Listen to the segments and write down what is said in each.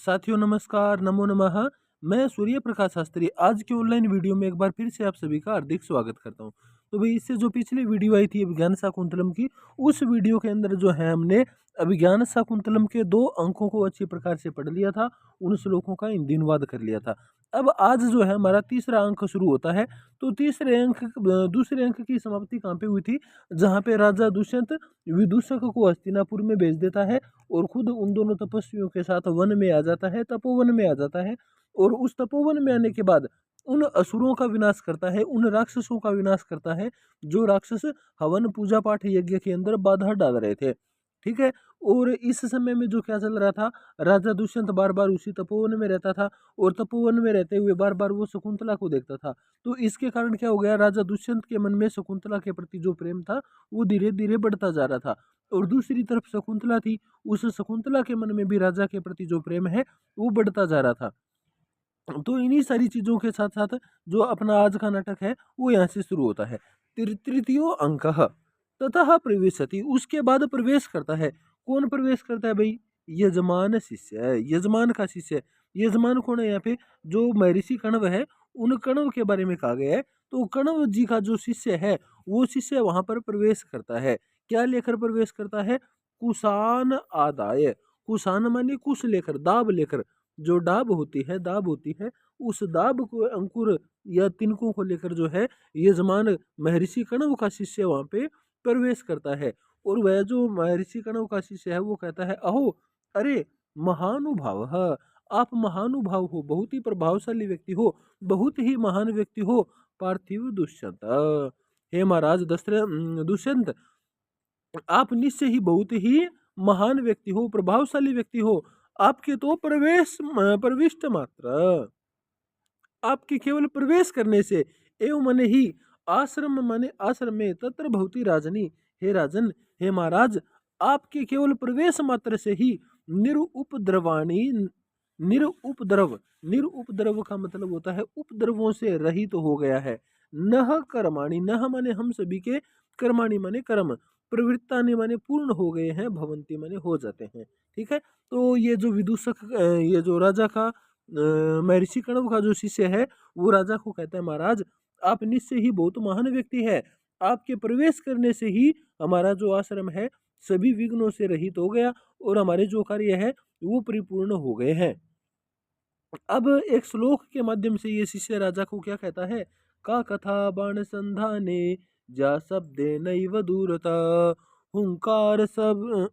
साथियों नमस्कार, नमो नमः। मैं सूर्य प्रकाश शास्त्री आज के ऑनलाइन वीडियो में एक बार फिर से आप सभी का हार्दिक स्वागत करता हूं। तो भाई इससे जो पिछली वीडियो आई थी अभिज्ञान शाकुंतलम की, उस वीडियो के अंदर जो है हमने अभिज्ञान शाकुंतलम के 2 अंकों को अच्छी प्रकार से पढ़ लिया था, उन श्लोकों का हिंदी अनुवाद कर लिया था। अब आज जो है हमारा तीसरा अंक शुरू होता है। तो दूसरे अंक की समाप्ति कहाँ पे हुई थी, जहाँ पे राजा दुष्यंत विदूषक को हस्तिनापुर में भेज देता है और खुद उन दोनों तपस्वियों के साथ वन में आ जाता है, तपोवन में आ जाता है। और उस तपोवन में आने के बाद उन असुरों का विनाश करता है, उन राक्षसों का विनाश करता है जो राक्षस हवन पूजा पाठ यज्ञ के अंदर बाधा डाल रहे थे। ठीक है। और इस समय में जो क्या चल रहा था, राजा दुष्यंत बार बार उसी तपोवन में रहता था और तपोवन में रहते हुए बार बार वो शकुंतला को देखता था। तो इसके कारण क्या हो गया, राजा दुष्यंत के मन में शकुंतला के प्रति जो प्रेम था वो धीरे धीरे बढ़ता जा रहा था। और दूसरी तरफ शकुंतला थी, उस शकुंतला के मन में भी राजा के प्रति जो प्रेम है वो बढ़ता जा रहा था। तो इन्हीं सारी चीजों के साथ साथ जो अपना आज का नाटक है वो यहाँ से शुरू होता है। तृतीयो अंक ततः प्रवेशति, उसके बाद प्रवेश करता है। कौन प्रवेश करता है भाई? यजमान शिष्य है, यजमान का शिष्य। यजमान कौन है यहाँ पे? जो महर्षि कण्व है, उन कण्व के बारे में कहा गया है। तो कण्व जी का जो शिष्य है वो शिष्य वहां पर प्रवेश करता है। क्या लेकर प्रवेश करता है? कुशान आदाय। कुशान माने कुश लेकर, दाब लेकर। जो डाब होती है, उस दाब को, अंकुर या तिनकों को लेकर जो है यजमान महर्षि कण्व का शिष्य वहां पे प्रवेश करता है। और वह जो महर्षि कण्व का शिष्य है वो कहता है, अहो अरे महानुभाव, आप महानुभाव हो, बहुत ही प्रभावशाली व्यक्ति हो, बहुत ही महान व्यक्ति हो पार्थिव दुष्यंत। हे महाराज दुष्यंत, आप निश्चय ही बहुत ही महान व्यक्ति हो, प्रभावशाली व्यक्ति हो। आपके तो प्रविष्ट मात्र, आपके केवल प्रवेश करने से, एवं मने ही आश्रम माने आश्रम में, तत्र भवती राजनी, हे राजन, हे महाराज, आपके केवल प्रवेश मात्र से ही निरुपद्रवाणी, निरुपद्रव का मतलब होता है उपद्रवों से रहित हो गया है। नह कर्माणि, नह माने हम सभी के, कर्माणि माने कर्म, प्रवृत्तानि माने पूर्ण हो गए हैं, भवंती माने हो जाते हैं। ठीक है। तो ये जो ये जो राजा का महर्षि कण्व का जो शिष्य है वो राजा को कहता है, महाराज आप निश्चय ही बहुत महान व्यक्ति है, आपके प्रवेश करने से ही हमारा जो आश्रम है सभी विघ्नों से रहित हो गया और हमारे जो कार्य है वो परिपूर्ण हो गए हैं। अब एक श्लोक के माध्यम से ये शिष्य राजा को क्या कहता है, का कथा बाण संधाने जा शब्दे नैव दूरता, हुंकार सब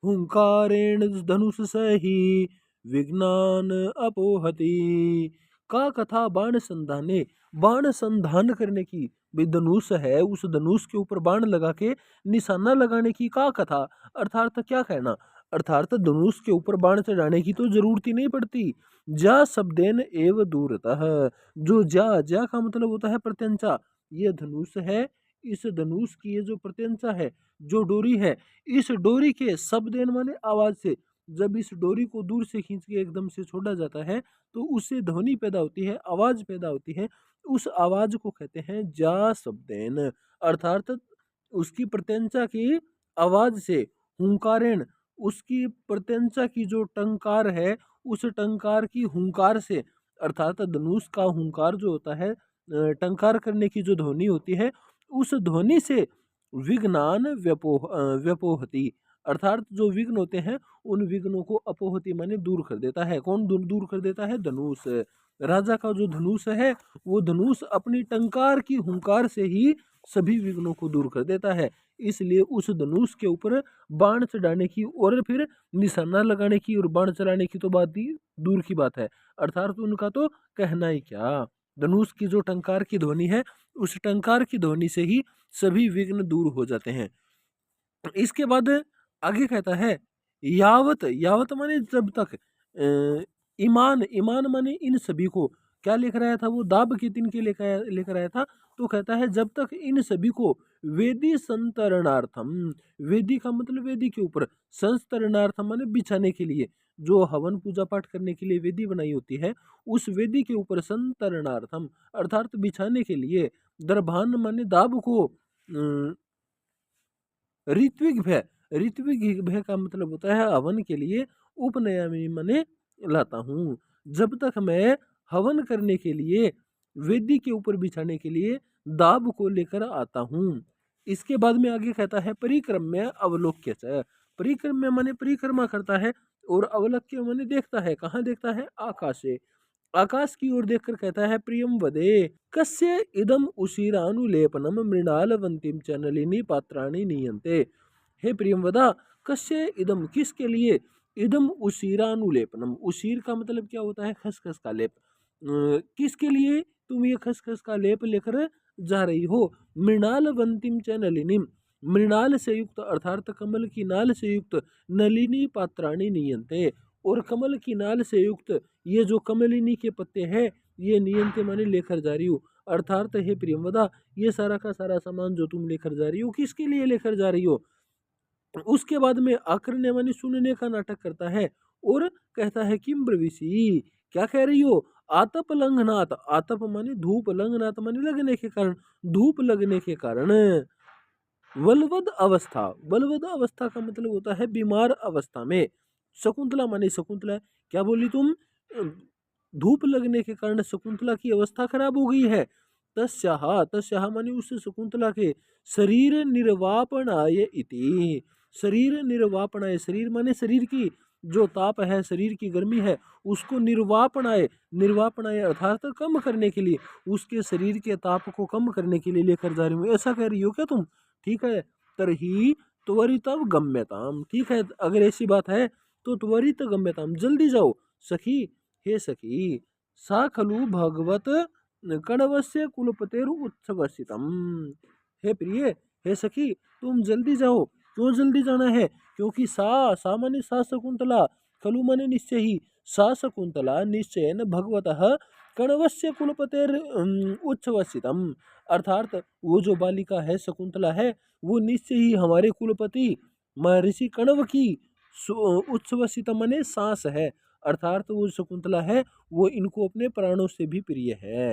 हुंकारेण धनुष सही विज्ञान अपोहति। का कथा बाण संधाने, बाण संधान करने की, भाई धनुष है, उस धनुष के ऊपर बाण लगा के निशाना लगाने की का कथा, अर्थात क्या कहना, अर्थात धनुष के ऊपर बाण चढ़ाने की तो जरूरत ही नहीं पड़ती। जा शब्देन एव दूरतः, जो जा, जा का मतलब होता है प्रत्यंचा। ये धनुष है, इस धनुष की ये जो प्रत्यंचा है, जो डोरी है, इस डोरी के शब्देन माने आवाज से, जब इस डोरी को दूर से खींच के एकदम से छोड़ा जाता है तो उससे ध्वनि पैदा होती है, आवाज पैदा होती है। उस आवाज को कहते हैं जा शब्देन, अर्थात उसकी प्रत्यंचा की आवाज से, हुंकारेण, उसकी प्रत्यंचा की जो टंकार है, उस टंकार की हुंकार से, अर्थात धनुष का हुंकार जो होता है, टंकार करने की जो ध्वनि होती है, उस ध्वनि से विघ्नान व्यपोहति, अर्थात जो विघ्न होते हैं उन विघ्नों को अपोहति माने दूर कर देता है। कौन दूर कर देता है? धनुष। राजा का जो धनुष है वो धनुष अपनी टंकार की हुंकार से ही सभी विघ्नों को दूर कर देता है। इसलिए उस धनुष के ऊपर बाण चढ़ाने की और फिर निशाना लगाने की और बाण चलाने की तो बात ही दूर की बात है, अर्थात उनका तो कहना ही क्या। धनुष की जो टंकार की ध्वनि है, उस टंकार की ध्वनि से ही सभी विघ्न दूर हो जाते हैं। इसके बाद आगे कहता है, यावत, यावत माने जब तक, ईमान, ईमान माने इन सभी को, क्या लेकर आया था वो? दाब के तिनके लेकर आया था। तो कहता है जब तक इन सभी को वेदी संतरणार्थम, वेदी का मतलब वेदी के ऊपर, संतरणार्थम माने बिछाने के लिए, जो हवन पूजा पाठ करने के लिए वेदी बनाई होती है, उस वेदी के ऊपर संतरणार्थम अर्थात बिछाने के लिए, दरभान माने दाब को, ऋत्विक भय, ऋत्विक भय का मतलब होता है हवन के लिए, उपनयमी माने लाता हूँ। जब तक मैं हवन करने के लिए वेदी के ऊपर बिछाने के लिए दाब को लेकर आता हूँ। इसके बाद में आगे कहता है परिक्रम्य अवलोक्य च। परिक्रम्य माने परिक्रमा करता है और अवलोक्य माने देखता है। कहाँ देखता है? आकाशे। आकाश की ओर देखकर कहता है प्रियम वदे कस्य इदम उशीरानुलेपनम मृणालवंतिम च नलिनी पात्राणि नीयन्ते। हे प्रियम वदा कस्य इदम किसके लिए? इदम उशीरानुलेपनम। उशीर का मतलब क्या होता है? खसखस का लेप। किसके लिए तुम ये खसखस का लेप लेकर जा रही हो? मृणालवंतिम च नलिनीम। मृणाल से युक्त अर्थात कमल की नाल से युक्त नलिनी पात्राणि नीयन्ते। और कमल की नाल से युक्त ये जो कमलिनी के पत्ते हैं ये नियंत्य माने लेकर जा रही हूँ। अर्थात हे प्रियंवदा ये सारा का सारा सामान जो तुम लेकर जा रही हो किसके लिए लेकर जा रही हो? उसके बाद में आकर्ण्य माने सुनने का नाटक करता है और कहता है किम ब्रवीसी, क्या कह रही हो? आतप लंघनात। आतप माने धूप, लंघनात माने लगने के कारण। धूप लगने के कारण बलवद अवस्था। बलवद अवस्था का मतलब होता है बीमार अवस्था में। शकुंतला माने शकुंतला, क्या बोली तुम? धूप लगने के कारण शकुंतला की अवस्था खराब हो गई है। तस्याहा माने उस शकुंतला के शरीर निर्वापणाय इति। शरीर निर्वापणाय, शरीर माने शरीर की जो ताप है, शरीर की गर्मी है, उसको निर्वापणाय, निर्वापणाय अर्थात कम करने के लिए, उसके शरीर के ताप को कम करने के लिए लेकर जा रही हूँ। ऐसा कह रही हो क्या तुम? ठीक है। तरही त्वरितव गम्यताम। ठीक है, अगर ऐसी बात है तो त्वरित गम्यताम, जल्दी जाओ। सखी, हे सखी, सा खलु भगवत कणवस्य कुलपतेरु उत्सवसितम। हे प्रिय, हे सखी, तुम जल्दी जाओ। क्यों जल्दी जाना है? क्योंकि सा माने सा शकुंतला, खलु माने निश्चय ही, सा शकुंतला निश्चयन भगवतः कणवस्य कुलपतेर उच्छ्वसितम। अर्थात वो जो बालिका है, शकुंतला है, वो निश्चय ही हमारे कुलपति महर्षि कणव की उच्छ्वसित माने सांस है। अर्थात वो शकुंतला है, वो इनको अपने प्राणों से भी प्रिय है।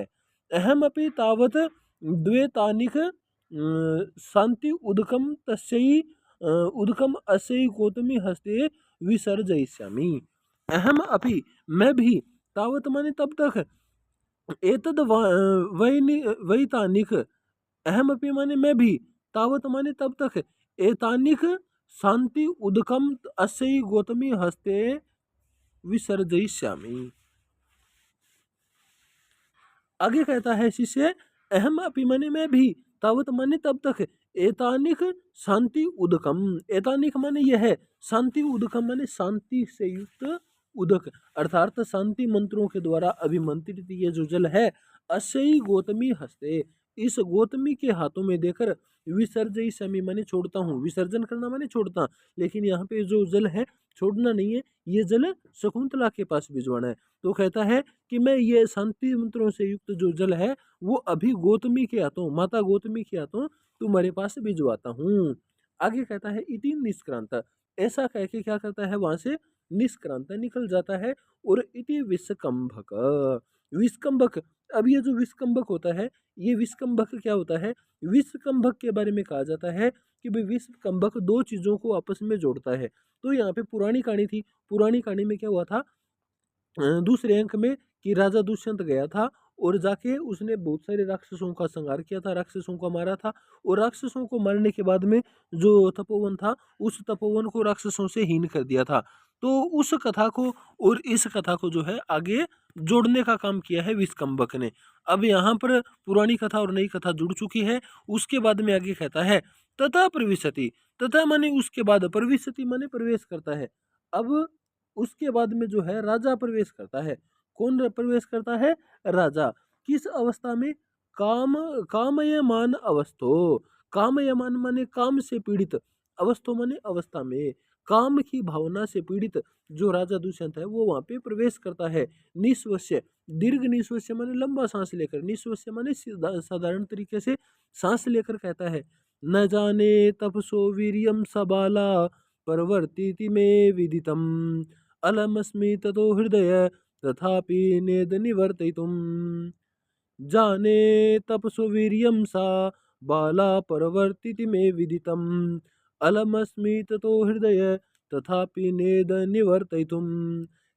अहम अपि तावत द्वेतानिक शांति उदकम तस्यै उदकम अस्यै गौतमी हस्ते विसर्जयिष्यामि। अहम अपि, मैं भी, तावत माने तब तक, एतद वैतानिक, अहम अपि माने मैं भी, तावत माने तब तक, एतानिक शांति उदकम अस्यै गौतमी हस्ते विसर्जयिष्यामि। आगे कहता है शिष्य अहम अपि माने मैं भी, तावत माने तब तक, एतानिक शांति उदकम। एतानिक माने यह है, शांति उदकम माने शांति से युक्त उदक, अर्थात शांति मंत्रों के द्वारा अभिमंत्रित ये जो जल है, अस्यई गौतमी हस्ते, इस गौतमी के हाथों में देकर, विसर्जयिष्यामि माने छोड़ता हूँ। विसर्जन करना माने छोड़ता, लेकिन यहाँ पे जो जल है छोड़ना नहीं है, ये जल शकुंतला के पास भिजवाना है। तो कहता है कि मैं ये शांति मंत्रों से युक्त जो जल है वो अभी गौतमी के हाथों, माता गौतमी के हाथों तुम्हारे पास भिजवाता हूँ। आगे कहता है इति निष्क्रांत। ऐसा कह के क्या करता है, वहां से निष्क्रांत निकल जाता है। और इति विस्कंभक। विस्कंभक, अब ये जो विस्कंभक होता है, ये विस्कंभक क्या होता है? विस्कंभक के बारे में कहा जाता है कि भाई विस्कंभक दो चीजों को आपस में जोड़ता है। तो यहाँ पे पुरानी कहानी थी, पुरानी कहानी में क्या हुआ था, दूसरे अंक में, कि राजा दुष्यंत गया था और जाके उसने बहुत सारे राक्षसों का संहार किया था, राक्षसों को मारा था। और राक्षसों को मारने के बाद में जो तपोवन था, उस तपोवन को राक्षसों से हीन कर दिया था। तो उस कथा को और इस कथा को जो है आगे जोड़ने का काम किया है विस्कंभक ने। अब यहाँ पर पुरानी कथा और नई कथा जुड़ चुकी है। उसके बाद में आगे कहता है तथा प्रविशति। तथा माने उसके बाद, प्रविशति माने प्रवेश करता है। अब उसके बाद में जो है राजा प्रवेश करता है। कौन प्रवेश करता है? राजा। किस अवस्था में? काम कामयमान अवस्थो। कामयमान माने काम से पीड़ित, अवस्थो माने अवस्था में, काम की भावना से पीड़ित जो राजा दुष्यंत है वो वहां पे प्रवेश करता है। निश्वस्य, दीर्घ निश्वस्य माने लंबा सांस लेकर, निश्वस्य माने साधारण तरीके से सांस लेकर कहता है न जाने तपसो वीर्यम सबाला परवर्तीति में विदितम अलमस्मि ततो हृदय तथापि नेद निवर्तयितुम। जाने तपसो वीर्यं सा बाला परवर्तिति मे विदितम अलमस्मि ततो हृदय तथापि नेद निवर्तयितुम।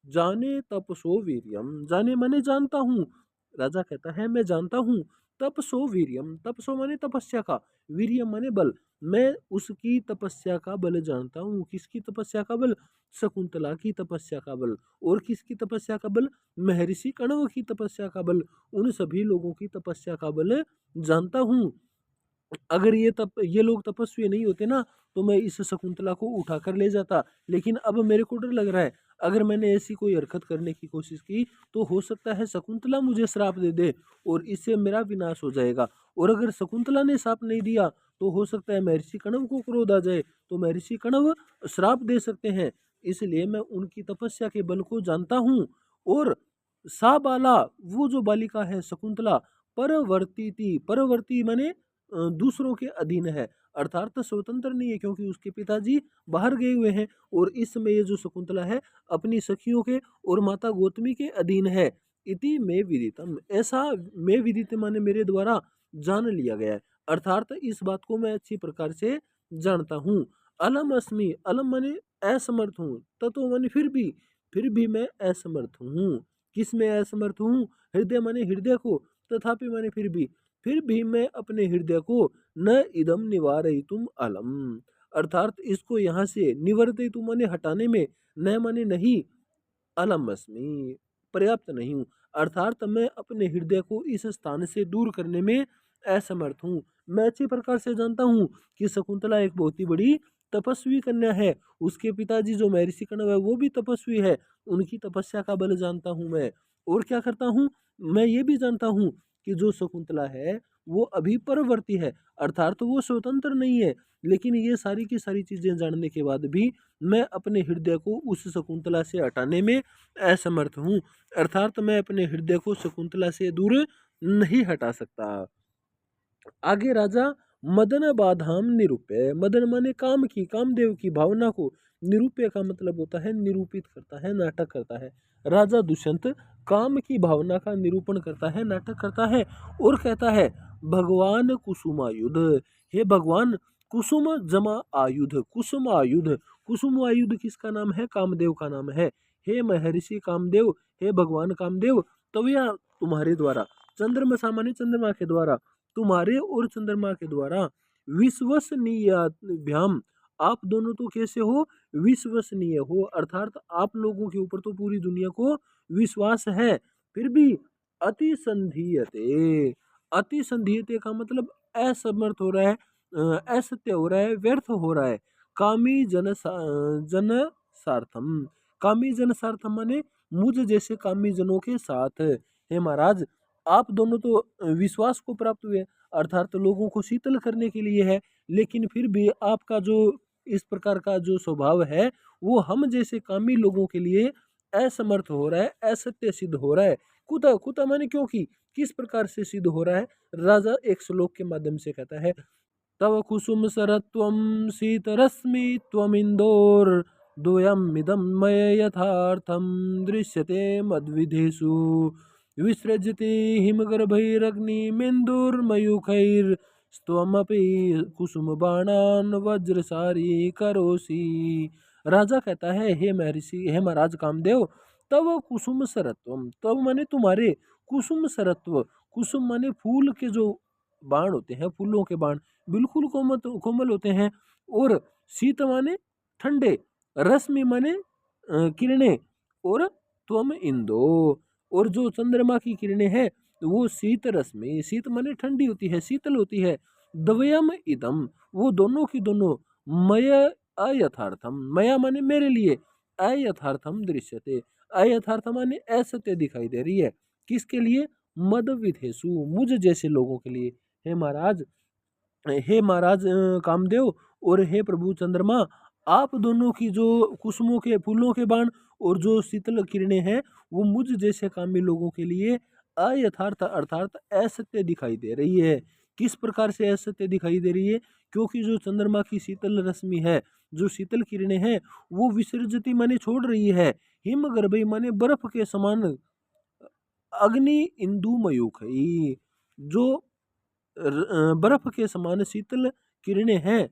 जाने तपसो वीर्यम, जाने माने जानता हूँ। राजा कहता है मैं जानता हूँ। तपसो वीर्यम, तपसो माने तपस्या का, वीर्यम माने बल। मैं उसकी तपस्या का बल जानता हूँ। किसकी तपस्या का बल? शकुंतला की तपस्या का बल। और किसकी तपस्या का बल? महर्षि कण्व की तपस्या का बल। उन सभी लोगों की तपस्या का बल जानता हूँ। अगर ये लोग तपस्वी नहीं होते ना, तो मैं इस शकुंतला को उठा कर ले जाता। लेकिन अब मेरे को डर लग रहा है, अगर मैंने ऐसी कोई हरकत करने की कोशिश की तो हो सकता है शकुंतला मुझे श्राप दे दे और इससे मेरा विनाश हो जाएगा। और अगर शकुंतला ने श्राप नहीं दिया तो हो सकता है महर्षि कण्व को क्रोध आ जाए, तो महर्षि कण्व श्राप दे सकते हैं। इसलिए मैं उनकी तपस्या के बल को जानता हूँ। और सा बाला, वो जो बालिका है शकुंतला, परवर्ती थी। परवर्ती माने दूसरों के अधीन है, अर्थात स्वतंत्र नहीं है, क्योंकि उसके पिताजी बाहर गए हुए हैं। और इस समय ये जो शकुंतला है अपनी सखियों के और माता गौतमी के अधीन है। इति में विदितम, ऐसा में विदित माने मेरे द्वारा जान लिया गया है, अर्थात इस बात को मैं अच्छी प्रकार से जानता हूँ। अलम अस्मि, अलम माने असमर्थ हूँ, ततो माने फिर भी मैं असमर्थ हूँ। किस में असमर्थ हूँ? हृदय माने हृदय को, तथापि माने फिर भी मैं अपने हृदय को न इदम निवारयितुम अलम, अर्थात इसको यहाँ से निवर्तयितुम माने हटाने में, न माने नहीं, अलम अस्मि पर्याप्त नहीं हूँ, अर्थात मैं अपने हृदय को इस स्थान से दूर करने में असमर्थ हूँ। मैं अच्छी प्रकार से जानता हूँ कि शकुंतला एक बहुत ही बड़ी तपस्वी कन्या है। उसके पिताजी जो महर्षि कण्व है वो भी तपस्वी है। उनकी तपस्या का बल जानता हूँ मैं। और क्या करता हूँ, मैं ये भी जानता हूँ कि जो शकुंतला है वो अभी परवर्ती है, अर्थात तो वो स्वतंत्र नहीं है। लेकिन ये सारी की सारी चीजें जानने के बाद भी मैं अपने हृदय को उस शकुंतला से हटाने में असमर्थ हूँ, अर्थात मैं अपने हृदय को शकुंतला से दूर नहीं हटा सकता। आगे राजा मदन बाधाम निरूपय, मदन माने काम की, कामदेव की भावना को, निरूपय का मतलब होता है निरूपित करता है, नाटक करता है। राजा दुष्यंत काम की भावना का निरूपण करता है, नाटक करता है और कहता है भगवान कुसुमायुध, हे भगवान कुसुम जमा आयुध, कुसुम आयुध, कुसुम आयुध किसका नाम है? कामदेव का नाम है। हे महर्षि कामदेव, हे भगवान कामदेव, तवया तुम्हारे द्वारा, चंद्रमा सामान्य चंद्रमा के द्वारा, तुम्हारे और चंद्रमा के द्वारा, विश्वसनीयभ्याम, आप दोनों तो कैसे हो? विश्वसनीय हो, अर्थात आप लोगों के ऊपर तो पूरी दुनिया को विश्वास है। फिर भी अति संधीयते, अति संधीयते का मतलब असमर्थ हो रहा है, असत्य हो रहा है, व्यर्थ हो रहा है। कामी जन सार्थम, कामी जन सार्थम माने मुझ जैसे कामी जनों के साथ। हे महाराज, आप दोनों तो विश्वास को प्राप्त हुए, अर्थात लोगों को शीतल करने के लिए है, लेकिन फिर भी आपका जो इस प्रकार का जो स्वभाव है वो हम जैसे कामी लोगों के लिए असमर्थ हो रहा है, असत्य सिद्ध हो रहा है। कुतः, कुतः माने क्योंकि, किस प्रकार से सिद्ध हो रहा है? राजा एक श्लोक के माध्यम से कहता है तव कुसुम सरत्वं शीतरश्मि त्वमिन्दोर द्वयमिदं मये यथार्थं दृश्यते मद्विधेषु विसृजति हिमगर्भैरग्निमेन्दुर्मयूखैस्त्वमपि कुसुमबाणान् वज्रसारी करोषि। राजा कहता है हे महर्षि, हे महाराज कामदेव, तव कुसुम सरत्वम, तव माने तुम्हारे, कुसुम सरत्व, कुसुम माने फूल के जो बाण होते हैं, फूलों के बाण बिल्कुल कोमल होते हैं। और शीत माने ठंडे, रश्मि माने किरणें, और त्वम इंदो, और जो चंद्रमा की किरणें हैं वो शीत रश्मि, शीत माने ठंडी होती है, शीतल होती है। द्वयम इदम, वो दोनों की दोनों, मय अयथार्थम, मया माने मेरे लिए, अयथार्थम दृश्यते, अयथार्थ माने असत्य दिखाई दे रही है। किसके लिए? मद विधेषु, मुझ जैसे लोगों के लिए। हे महाराज, हे महाराज कामदेव और हे प्रभु चंद्रमा, आप दोनों की जो कुसुमों के फूलों के बाण और जो शीतल किरणें हैं वो मुझ जैसे कामी लोगों के लिए अयथार्थ अर्थात असत्य दिखाई दे रही है। किस प्रकार से असत्य दिखाई दे रही है? क्योंकि जो चंद्रमा की शीतल रश्मि है, जो शीतल किरणें हैं, वो विसर्जती माने छोड़ रही है, हिम गर्भई माने बर्फ के समान, अग्नि इंदु मयूखई, जो बर्फ के समान शीतल किरणें हैं,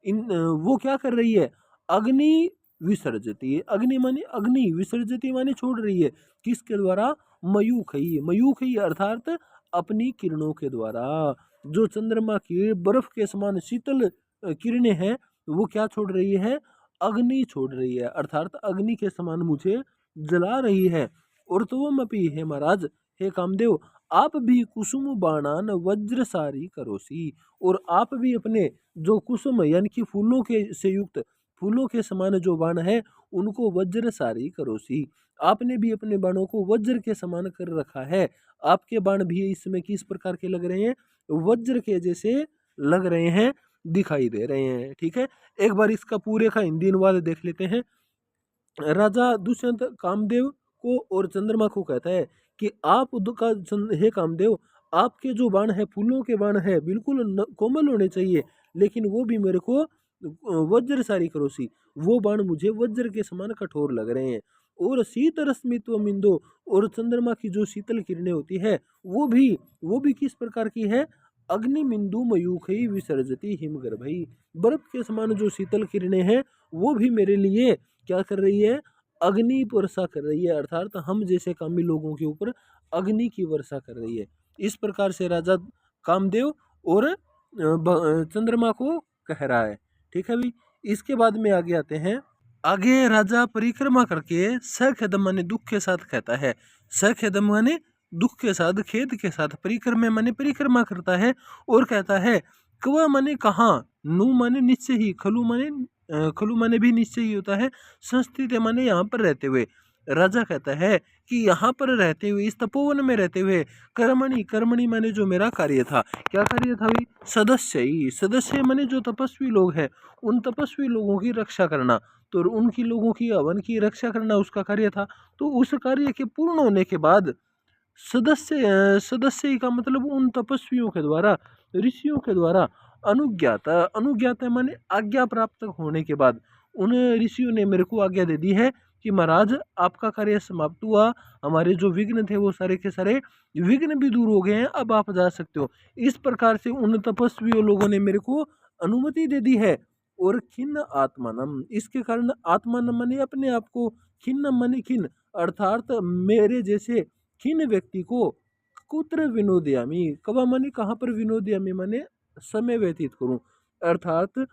इन वो क्या कर रही है? अग्नि विसर्जति। अग्नि माने अग्नि, विसर्जति माने छोड़ रही है, किसके द्वारा? मयूखई, मयूखई अर्थात अपनी किरणों के द्वारा। जो चंद्रमा की बर्फ के समान शीतल किरणें हैं वो क्या छोड़ रही है? अग्नि छोड़ रही है, अर्थात अग्नि के समान मुझे जला रही है। और तो अपी हे महाराज, हे कामदेव, आप भी कुसुम बाणान वज्रसारी करोसी, और आप भी अपने जो कुसुम यानी कि फूलों के से युक्त फूलों के समान जो बाण है उनको वज्रसारी करोसी। आपने भी अपने बाणों को वज्र के समान कर रखा है। आपके बाण भी इसमें किस प्रकार के लग रहे हैं? वज्र के जैसे लग रहे हैं, दिखाई दे रहे हैं। ठीक है, एक बार इसका पूरे का हिंदी अनुवाद देख लेते हैं। राजा दुष्यंत कामदेव को और चंद्रमा को कहता है कि हे कामदेव, आपके जो बाण है, फूलों के बाण है, बिल्कुल कोमल होने चाहिए, लेकिन वो भी मेरे को वज्रसारी करोसी, वो बाण मुझे वज्र के समान कठोर लग रहे हैं। और शीत रश्मित्व मिंदो, और चंद्रमा की जो शीतल किरणें होती है वो भी किस प्रकार की है? अग्नि मिंदु मयूखई विसर्जती हिमगर्भई, बर्फ के समान जो शीतल किरणें हैं वो भी मेरे लिए क्या कर रही है? अग्नि वर्षा कर रही है, अर्थात हम जैसे कामी लोगों के ऊपर अग्नि की वर्षा कर रही है। इस प्रकार से राजा कामदेव और चंद्रमा को कह रहा है। ठीक है भाई, इसके बाद में आगे आते हैं। आगे राजा परिक्रमा करके सखेदम माने दुख के साथ कहता है। सखेदम माने दुख के साथ, खेद के साथ, परिक्रमा माने परिक्रमा करता है और कहता है क्व माने कहाँ, नु माने निश्चय ही, खलु माने भी निश्चय ही होता है, संस्थित माने यहाँ पर रहते हुए। राजा कहता है कि यहाँ पर रहते हुए, इस तपोवन में रहते हुए, कर्मणि, कर्मणि माने जो मेरा कार्य था, क्या कार्य था भाई? सदस्य ही, सदस्य माने जो तपस्वी लोग हैं, उन तपस्वी लोगों की रक्षा करना, तो उनकी लोगों की हवन की रक्षा करना उसका कार्य था। तो उस कार्य के पूर्ण होने के बाद सदस्य का मतलब उन तपस्वियों के द्वारा, ऋषियों के द्वारा अनुज्ञाता, अनुज्ञाता माने आज्ञा प्राप्त होने के बाद उन ऋषियों ने मेरे को आज्ञा दे दी है कि महाराज आपका कार्य समाप्त हुआ, हमारे जो विघ्न थे वो सारे के सारे विघ्न भी दूर हो गए हैं, अब आप जा सकते हो। इस प्रकार से उन तपस्वियों लोगों ने मेरे को अनुमति दे दी है। और खिन्न आत्मानम, इसके कारण आत्मानम माने अपने आप को, खिन्न माने खिन्न, अर्थात मेरे जैसे खिन्न व्यक्ति को कुत्र विनोदयामी, कब माने कहाँ पर विनोदयामी माने समय व्यतीत करूं, अर्थात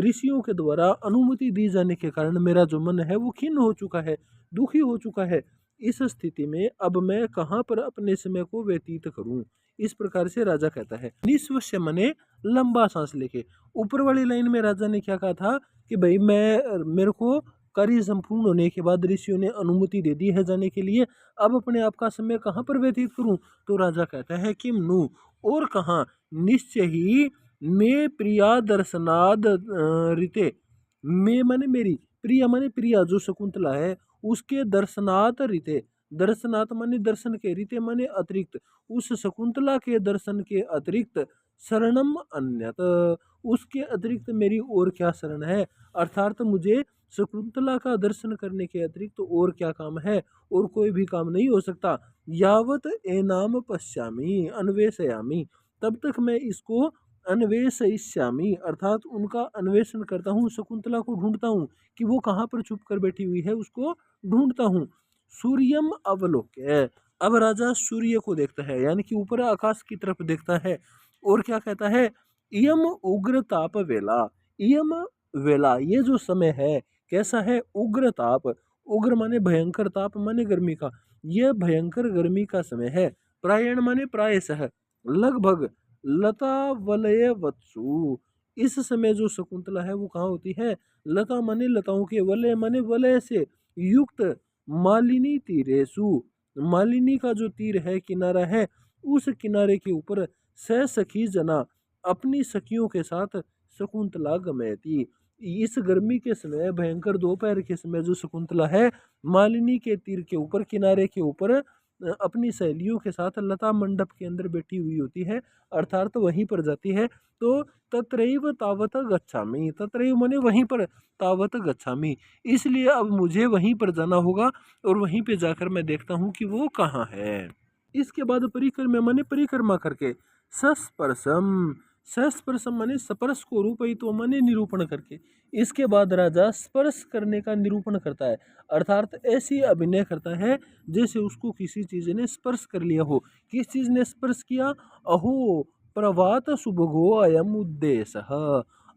ऋषियों के द्वारा अनुमति दी जाने के कारण मेरा जो मन है वो खिन्न हो चुका है, दुखी हो चुका है। इस स्थिति में अब मैं कहाँ पर अपने समय को व्यतीत करूं? इस प्रकार से राजा कहता है। निश्वस्य मने लंबा सांस लेके। ऊपर वाली लाइन में राजा ने क्या कहा था कि भाई मेरे को कार्य संपूर्ण होने के बाद ऋषियों ने अनुमति दे दी है जाने के लिए, अब अपने आप का समय कहाँ पर व्यतीत करूं? तो राजा कहता है कि नु, और कहाँ, निश्चय ही मैं प्रिया दर्शनाद रीते, मैं माने मेरी, प्रिया माने प्रिया जो शकुंतला है उसके दर्शनात रीते, दर्शनात माने दर्शन के, रीते माने अतिरिक्त, उस शकुंतला के दर्शन के अतिरिक्त शरणम अन्यत, उसके अतिरिक्त मेरी और क्या शरण है? अर्थात मुझे शकुंतला का दर्शन करने के अतिरिक्त और क्या काम है? और कोई भी काम नहीं हो सकता। यावत एनाम पश्यामी अन्वेषयामी, तब तक मैं इसको अन्वेषयिष्यामि, अर्थात उनका अन्वेषण करता हूँ, शकुंतला को ढूंढता हूँ कि वो कहाँ पर छुप कर बैठी हुई है, उसको ढूंढता हूँ। सूर्यम अवलोक्य, अब राजा सूर्य को देखता है, यानी कि ऊपर आकाश की तरफ देखता है और क्या कहता है? इयम उग्र ताप वेला, इयम वेला, ये जो समय है कैसा है? उग्र ताप, उग्र माने भयंकर, ताप माने गर्मी का, यह भयंकर गर्मी का समय है। प्रायण माने प्रायशः, लगभग, लता वलय वत्सु, इस समय जो शकुंतला है वो कहाँ होती है? लता माने लताओं के, वलय माने वलय से युक्त, मालिनी तीरेसु, मालिनी का जो तीर है, किनारा है, उस किनारे के ऊपर सखी जना, अपनी सखियों के साथ शकुंतला गमयती, इस गर्मी के समय, भयंकर दोपहर के समय जो शकुंतला है मालिनी के तीर के ऊपर, किनारे के ऊपर अपनी सहेलियों के साथ लता मंडप के अंदर बैठी हुई होती है, अर्थात तो वहीं पर जाती है। तो तत्रैव तावत गच्छामि, तत्रैव माने वहीं पर, तावत गच्छामि, इसलिए अब मुझे वहीं पर जाना होगा और वहीं पे जाकर मैं देखता हूँ कि वो कहाँ है। इसके बाद परिक्रमा माने परिक्रमा करके, सस्पर्शम, सस्पर्शम माने स्पर्श को रूपयित्व माने निरूपण करके। इसके बाद राजा स्पर्श करने का निरूपण करता है, अर्थात ऐसी अभिनय करता है जैसे उसको किसी चीज ने स्पर्श कर लिया हो। किस चीज ने स्पर्श किया? अहो प्रभात सुभगो अयम उद्देश्य,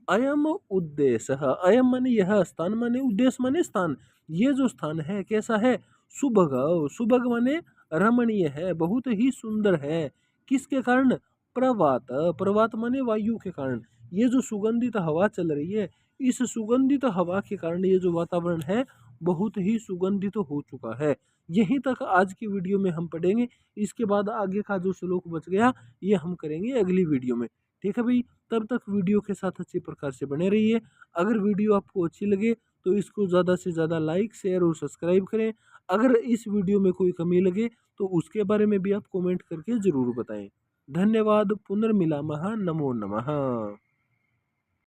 अयम उद्देश्य। अयम माने यह स्थान, माने उद्देश्य माने स्थान। ये जो स्थान है कैसा है? सुभग। सुभग माने रमणीय है, बहुत ही सुंदर है। किसके कारण? प्रभात। प्रभात माने वायु के कारण। ये जो सुगंधित हवा चल रही है, इस सुगंधित हवा के कारण ये जो वातावरण है बहुत ही सुगंधित हो चुका है। यहीं तक आज की वीडियो में हम पढ़ेंगे। इसके बाद आगे का जो श्लोक बच गया ये हम करेंगे अगली वीडियो में। ठीक है भाई, तब तक वीडियो के साथ अच्छी प्रकार से बने रहिए। अगर वीडियो आपको अच्छी लगे तो इसको ज़्यादा से ज़्यादा लाइक, शेयर और सब्सक्राइब करें। अगर इस वीडियो में कोई कमी लगे तो उसके बारे में भी आप कमेंट करके ज़रूर बताएं। धन्यवाद। पुनर्मिलामः। नमो नमः।